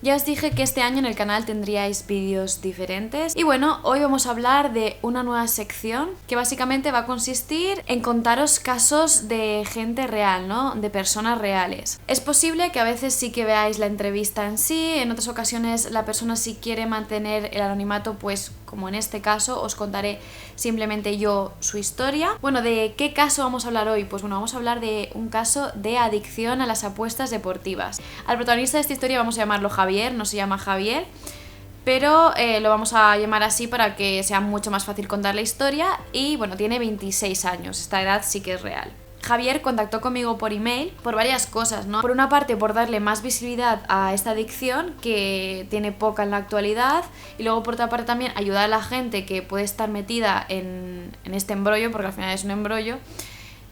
Ya os dije que este año en el canal tendríais vídeos diferentes y bueno, hoy vamos a hablar de una nueva sección que básicamente va a consistir en contaros casos de gente real, ¿no? De personas reales. Es posible que a veces sí que veáis la entrevista en sí, en otras ocasiones la persona si quiere mantener el anonimato, pues como en este caso os contaré simplemente yo su historia. Bueno, ¿de qué caso vamos a hablar hoy? Pues bueno, vamos a hablar de un caso de adicción a las apuestas deportivas. Al protagonista de esta historia vamos a llamarlo Javier, no se llama Javier, pero lo vamos a llamar así para que sea mucho más fácil contar la historia y bueno, tiene 26 años, esta edad sí que es real. Javier contactó conmigo por email por varias cosas, ¿no? Por una parte por darle más visibilidad a esta adicción que tiene poca en la actualidad y luego por otra parte también ayudar a la gente que puede estar metida en este embrollo, porque al final es un embrollo.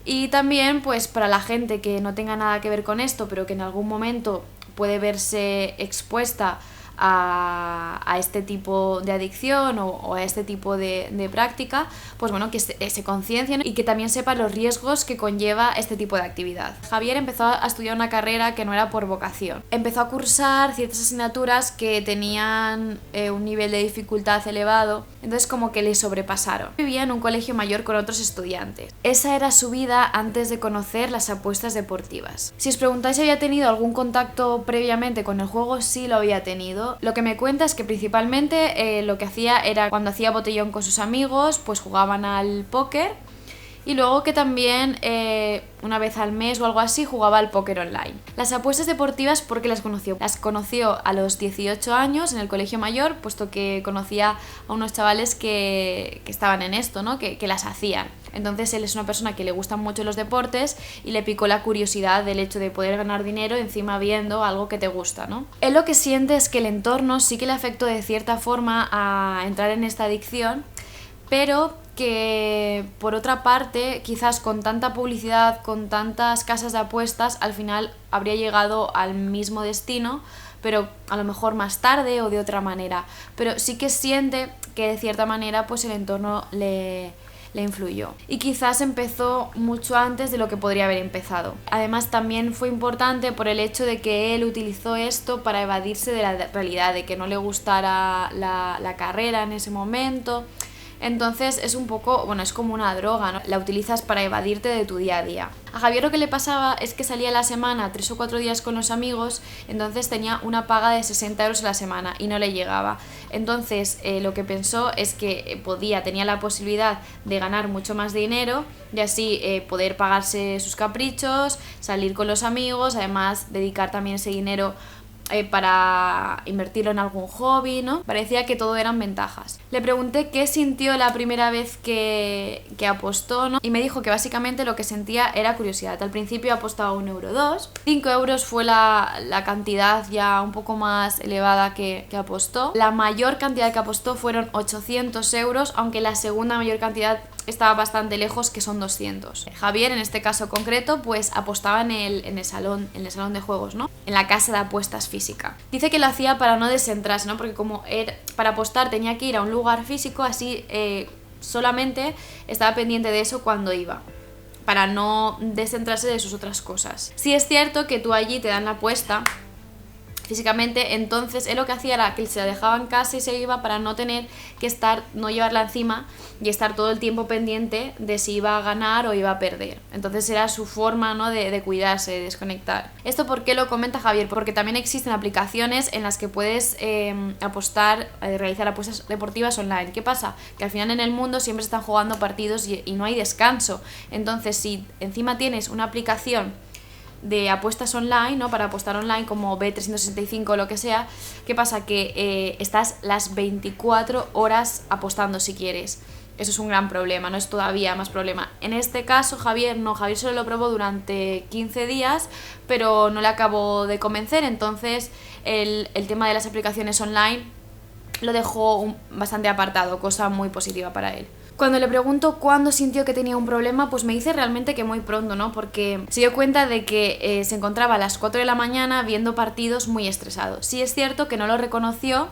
Y también pues para la gente que no tenga nada que ver con esto pero que en algún momento puede verse expuesta a este tipo de adicción o a este tipo de práctica, pues bueno, que se conciencien y que también sepan los riesgos que conlleva este tipo de actividad. Javier empezó a estudiar una carrera que no era por vocación. Empezó a cursar ciertas asignaturas que tenían un nivel de dificultad elevado, entonces como que le sobrepasaron. Vivía en un colegio mayor con otros estudiantes. Esa era su vida antes de conocer las apuestas deportivas. Si os preguntáis si había tenido algún contacto previamente con el juego, sí lo había tenido. Lo que me cuenta es que principalmente lo que hacía era cuando hacía botellón con sus amigos, pues jugaban al póker y luego que también una vez al mes o algo así jugaba al póker online. Las apuestas deportivas, ¿por qué las conoció? Las conoció a los 18 años en el colegio mayor, puesto que conocía a unos chavales que estaban en esto, ¿no? Que las hacían. Entonces él es una persona que le gustan mucho los deportes y le picó la curiosidad del hecho de poder ganar dinero encima viendo algo que te gusta, ¿no? Él lo que siente es que el entorno sí que le afectó de cierta forma a entrar en esta adicción, pero que por otra parte quizás con tanta publicidad, con tantas casas de apuestas, al final habría llegado al mismo destino, pero a lo mejor más tarde o de otra manera. Pero sí que siente que de cierta manera pues el entorno le influyó. Y quizás empezó mucho antes de lo que podría haber empezado. Además también fue importante por el hecho de que él utilizó esto para evadirse de la realidad, de que no le gustara la carrera en ese momento. Entonces es un poco, bueno, es como una droga, ¿no? La utilizas para evadirte de tu día a día. A Javier lo que le pasaba es que salía a la semana 3 o 4 días con los amigos, entonces tenía una paga de 60 euros a la semana y no le llegaba. Entonces lo que pensó es que tenía la posibilidad de ganar mucho más dinero y así poder pagarse sus caprichos, salir con los amigos, además dedicar también ese dinero para invertirlo en algún hobby, ¿no? Parecía que todo eran ventajas. Le pregunté qué sintió la primera vez que apostó, ¿no? Y me dijo que básicamente lo que sentía era curiosidad. Al principio apostaba 1 euro, 2, 5 euros fue la cantidad ya un poco más elevada que apostó. La mayor cantidad que apostó fueron 800 euros, aunque la segunda mayor cantidad estaba bastante lejos, que son 200. Javier, en este caso concreto, pues apostaba en el salón de juegos, ¿no? En la casa de apuestas física. Dice que lo hacía para no descentrarse, ¿no? Porque como para apostar tenía que ir a un lugar físico, así solamente estaba pendiente de eso cuando iba, para no descentrarse de sus otras cosas. Sí es cierto que tú allí te dan la apuesta físicamente, entonces él lo que hacía era que se la dejaba en casa y se iba para no tener que no llevarla encima y estar todo el tiempo pendiente de si iba a ganar o iba a perder. Entonces era su forma, ¿no? de cuidarse, de desconectar. ¿Esto por qué lo comenta Javier? Porque también existen aplicaciones en las que puedes apostar, realizar apuestas deportivas online. ¿Qué pasa? Que al final en el mundo siempre están jugando partidos y no hay descanso. Entonces si encima tienes una aplicación de apuestas online, ¿no? Para apostar online como Bet365 o lo que sea, ¿qué pasa? Que estás las 24 horas apostando si quieres. Eso es un gran problema, no es todavía más problema. En este caso Javier solo lo probó durante 15 días, pero no le acabó de convencer, entonces el tema de las aplicaciones online lo dejó bastante apartado, cosa muy positiva para él. Cuando le pregunto cuándo sintió que tenía un problema, pues me dice realmente que muy pronto, ¿no? Porque se dio cuenta de que se encontraba a las 4 de la mañana viendo partidos muy estresado. Sí es cierto que no lo reconoció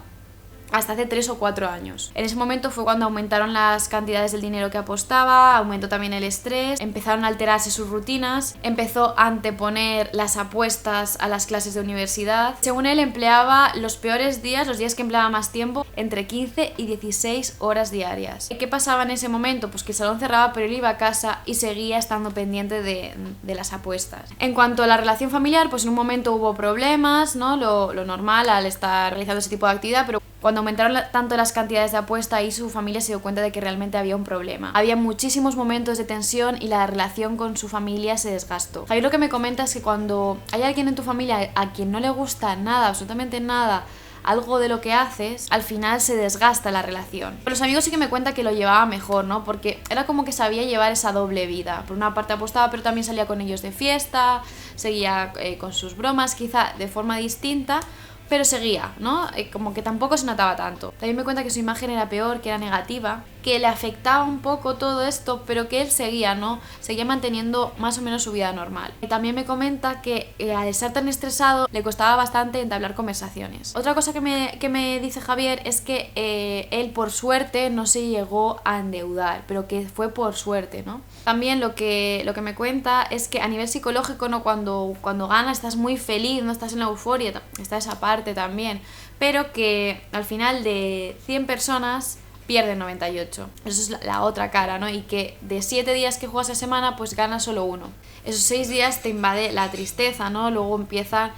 hasta hace 3 o 4 años. En ese momento fue cuando aumentaron las cantidades del dinero que apostaba, aumentó también el estrés, empezaron a alterarse sus rutinas, empezó a anteponer las apuestas a las clases de universidad. Según él, empleaba los peores días, los días que empleaba más tiempo, entre 15 y 16 horas diarias. ¿Qué pasaba en ese momento? Pues que el salón cerraba, pero él iba a casa y seguía estando pendiente de las apuestas. En cuanto a la relación familiar, pues en un momento hubo problemas, ¿no? Lo normal al estar realizando ese tipo de actividad, pero cuando aumentaron tanto las cantidades de apuesta, ahí su familia se dio cuenta de que realmente había un problema. Había muchísimos momentos de tensión y la relación con su familia se desgastó. Javier lo que me comenta es que cuando hay alguien en tu familia a quien no le gusta nada, absolutamente nada, algo de lo que haces, al final se desgasta la relación. Pero los amigos sí que me cuenta que lo llevaba mejor, ¿no? Porque era como que sabía llevar esa doble vida. Por una parte apostaba, pero también salía con ellos de fiesta, seguía con sus bromas, quizá de forma distinta, pero seguía, ¿no? Como que tampoco se notaba tanto. También me cuenta que su imagen era peor, que era negativa, que le afectaba un poco todo esto, pero que él seguía, ¿no? Seguía manteniendo más o menos su vida normal. Y también me comenta que al estar tan estresado le costaba bastante entablar conversaciones. Otra cosa que me dice Javier es que él por suerte no se llegó a endeudar, pero que fue por suerte, ¿no? También lo que me cuenta es que a nivel psicológico, ¿no? Cuando ganas estás muy feliz, no estás en la euforia, está esa parte también, pero que al final de 100 personas pierden 98. Eso es la otra cara, ¿no? Y que de 7 días que juegas a semana, pues ganas solo uno. Esos 6 días te invade la tristeza, ¿no? Luego empiezan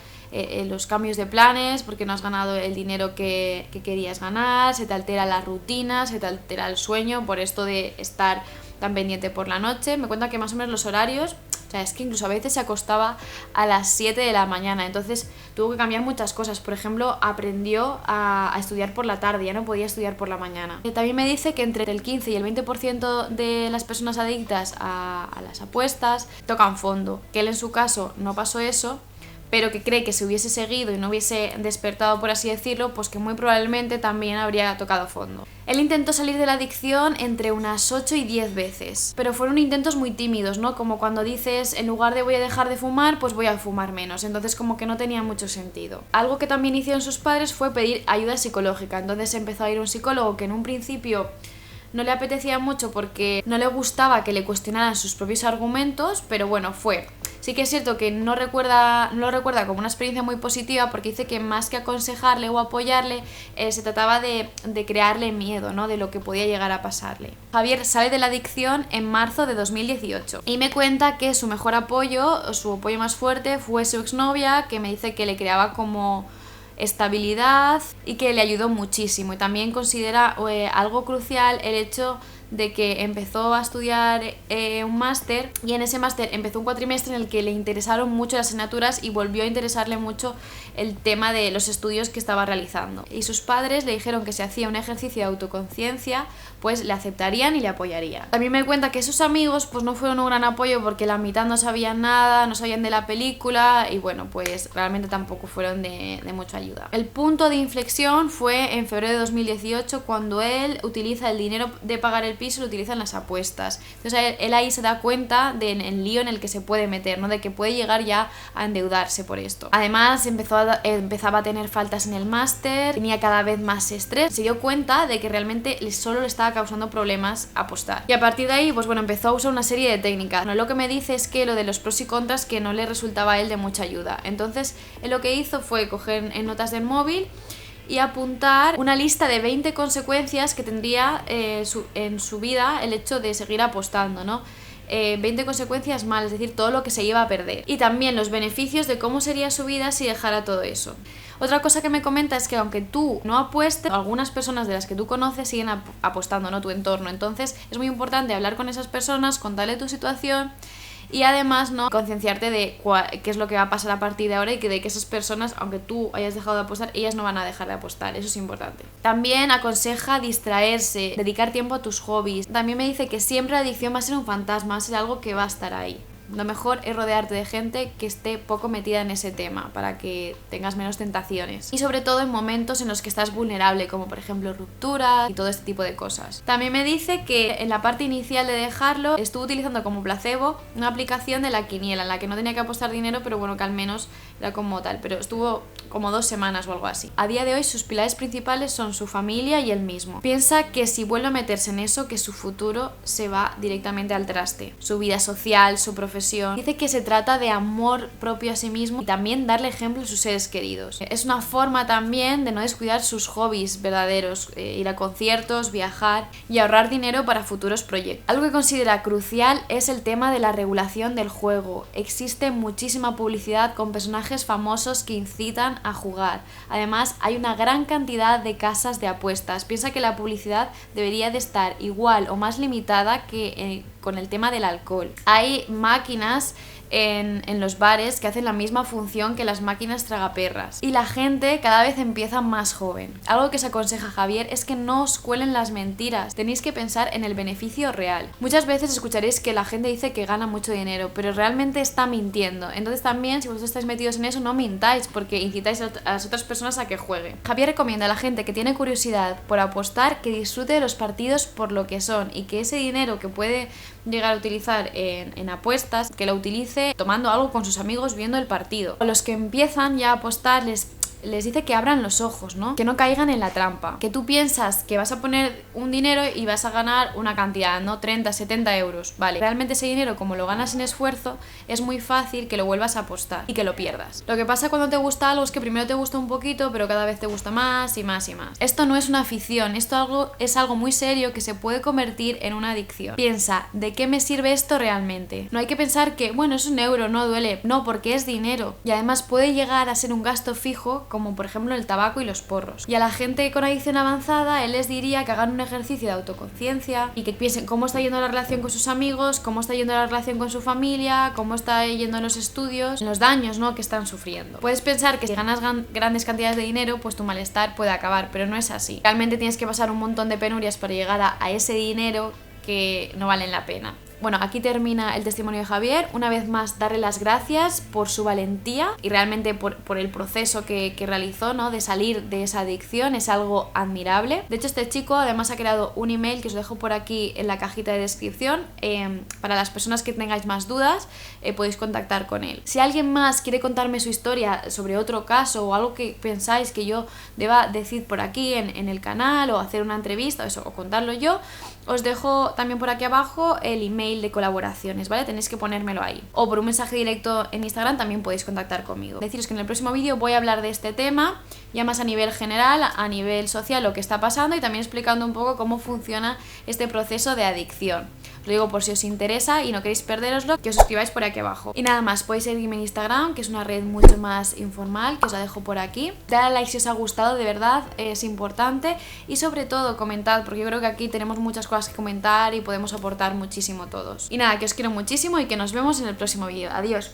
los cambios de planes porque no has ganado el dinero que querías ganar, se te altera la rutina, se te altera el sueño por esto de estar tan pendiente por la noche. Me cuenta que más o menos los horarios, o sea, es que incluso a veces se acostaba a las 7 de la mañana, entonces tuvo que cambiar muchas cosas. Por ejemplo, aprendió a estudiar por la tarde, ya no podía estudiar por la mañana. También me dice que entre el 15 y el 20% de las personas adictas a las apuestas tocan fondo, que él en su caso no pasó eso, pero que cree que si hubiese seguido y no hubiese despertado, por así decirlo, pues que muy probablemente también habría tocado fondo. Él intentó salir de la adicción entre unas 8 y 10 veces, pero fueron intentos muy tímidos, ¿no? Como cuando dices, en lugar de voy a dejar de fumar, pues voy a fumar menos, entonces como que no tenía mucho sentido. Algo que también hicieron sus padres fue pedir ayuda psicológica, entonces empezó a ir a un psicólogo que en un principio no le apetecía mucho porque no le gustaba que le cuestionaran sus propios argumentos, pero bueno, fue. Sí que es cierto que no lo recuerda como una experiencia muy positiva porque dice que más que aconsejarle o apoyarle, se trataba de crearle miedo, ¿no? De lo que podía llegar a pasarle. Javier sale de la adicción en marzo de 2018 y me cuenta que su mejor apoyo, o su apoyo más fuerte, fue su exnovia, que me dice que le creaba como estabilidad y que le ayudó muchísimo. Y también considera algo crucial el hecho de que empezó a estudiar un máster, y en ese máster empezó un cuatrimestre en el que le interesaron mucho las asignaturas y volvió a interesarle mucho el tema de los estudios que estaba realizando. Y sus padres le dijeron que si hacía un ejercicio de autoconciencia, pues le aceptarían y le apoyarían. También me cuenta que sus amigos pues no fueron un gran apoyo porque la mitad no sabían nada, no sabían de la película y bueno, pues realmente tampoco fueron de mucha ayuda. El punto de inflexión fue en febrero de 2018 cuando él utiliza el dinero de pagar el piso, lo utiliza en las apuestas. Entonces él ahí se da cuenta del lío en el que se puede meter, ¿no? De que puede llegar ya a endeudarse por esto. Además empezaba a tener faltas en el máster, tenía cada vez más estrés, se dio cuenta de que realmente solo le estaba causando problemas apostar. Y a partir de ahí, pues bueno, empezó a usar una serie de técnicas. Lo que me dice es que lo de los pros y contras que no le resultaba a él de mucha ayuda. Entonces él lo que hizo fue coger en notas del móvil y apuntar una lista de 20 consecuencias que tendría en su vida el hecho de seguir apostando, ¿no? 20 consecuencias malas, es decir, todo lo que se iba a perder. Y también los beneficios de cómo sería su vida si dejara todo eso. Otra cosa que me comenta es que aunque tú no apuestes, algunas personas de las que tú conoces siguen apostando, ¿no? Tu entorno. Entonces es muy importante hablar con esas personas, contarle tu situación y además, ¿no? Concienciarte de qué es lo que va a pasar a partir de ahora y de que esas personas, aunque tú hayas dejado de apostar, ellas no van a dejar de apostar. Eso es importante. También aconseja distraerse, dedicar tiempo a tus hobbies. También me dice que siempre la adicción va a ser un fantasma, va a ser algo que va a estar ahí. Lo mejor es rodearte de gente que esté poco metida en ese tema para que tengas menos tentaciones. Y sobre todo en momentos en los que estás vulnerable, como por ejemplo ruptura y todo este tipo de cosas. También me dice que en la parte inicial de dejarlo estuvo utilizando como placebo una aplicación de la quiniela en la que no tenía que apostar dinero, pero bueno, que al menos era como tal. Pero estuvo como 2 semanas o algo así. A día de hoy sus pilares principales son su familia y él mismo. Piensa que si vuelve a meterse en eso, que su futuro se va directamente al traste. Su vida social, su profesión. Dice que se trata de amor propio a sí mismo y también darle ejemplo a sus seres queridos. Es una forma también de no descuidar sus hobbies verdaderos, ir a conciertos, viajar y ahorrar dinero para futuros proyectos. Algo que considera crucial es el tema de la regulación del juego. Existe muchísima publicidad con personajes famosos que incitan a jugar. Además, hay una gran cantidad de casas de apuestas. Piensa que la publicidad debería de estar igual o más limitada que con el tema del alcohol. Hay máquinas en los bares que hacen la misma función que las máquinas tragaperras y la gente cada vez empieza más joven. Algo que se aconseja Javier es que no os cuelen las mentiras, tenéis que pensar en el beneficio real. Muchas veces escucharéis que la gente dice que gana mucho dinero, pero realmente está mintiendo. Entonces también, si vosotros estáis metidos en eso, no mintáis porque incitáis a las otras personas a que jueguen. Javier recomienda a la gente que tiene curiosidad por apostar que disfrute de los partidos por lo que son y que ese dinero que puede llegar a utilizar en apuestas, que lo utilice tomando algo con sus amigos viendo el partido. A los que empiezan ya a apostar les dice que abran los ojos, ¿no? Que no caigan en la trampa. Que tú piensas que vas a poner un dinero y vas a ganar una cantidad, ¿no? 30, 70 euros. Vale, realmente ese dinero, como lo ganas sin esfuerzo, es muy fácil que lo vuelvas a apostar y que lo pierdas. Lo que pasa cuando te gusta algo es que primero te gusta un poquito, pero cada vez te gusta más y más y más. Esto no es una afición, esto es algo muy serio que se puede convertir en una adicción. Piensa, ¿de qué me sirve esto realmente? No hay que pensar que, bueno, es un euro, no duele. No, porque es dinero. Y además puede llegar a ser un gasto fijo, como por ejemplo el tabaco y los porros. Y a la gente con adicción avanzada, él les diría que hagan un ejercicio de autoconciencia y que piensen cómo está yendo la relación con sus amigos, cómo está yendo la relación con su familia, cómo está yendo en los estudios, en los daños, ¿no?, que están sufriendo. Puedes pensar que si ganas grandes cantidades de dinero, pues tu malestar puede acabar, pero no es así. Realmente tienes que pasar un montón de penurias para llegar a ese dinero que no valen la pena. Bueno, aquí termina el testimonio de Javier. Una vez más, darle las gracias por su valentía y realmente por el proceso que realizó, ¿no?, de salir de esa adicción. Es algo admirable. De hecho, este chico además ha creado un email que os dejo por aquí en la cajita de descripción. Para las personas que tengáis más dudas, podéis contactar con él. Si alguien más quiere contarme su historia sobre otro caso o algo que pensáis que yo deba decir por aquí en el canal, o hacer una entrevista o contarlo yo, os dejo también por aquí abajo el email de colaboraciones, ¿vale? Tenéis que ponérmelo ahí. O por un mensaje directo en Instagram también podéis contactar conmigo. Deciros que en el próximo vídeo voy a hablar de este tema, ya más a nivel general, a nivel social, lo que está pasando, y también explicando un poco cómo funciona este proceso de adicción. Lo digo por si os interesa y no queréis perderoslo, que os suscribáis por aquí abajo. Y nada más, podéis seguirme en Instagram, que es una red mucho más informal, que os la dejo por aquí. Dale a like si os ha gustado, de verdad, es importante. Y sobre todo, comentad, porque yo creo que aquí tenemos muchas cosas que comentar y podemos aportar muchísimo todos. Y nada, que os quiero muchísimo y que nos vemos en el próximo vídeo. Adiós.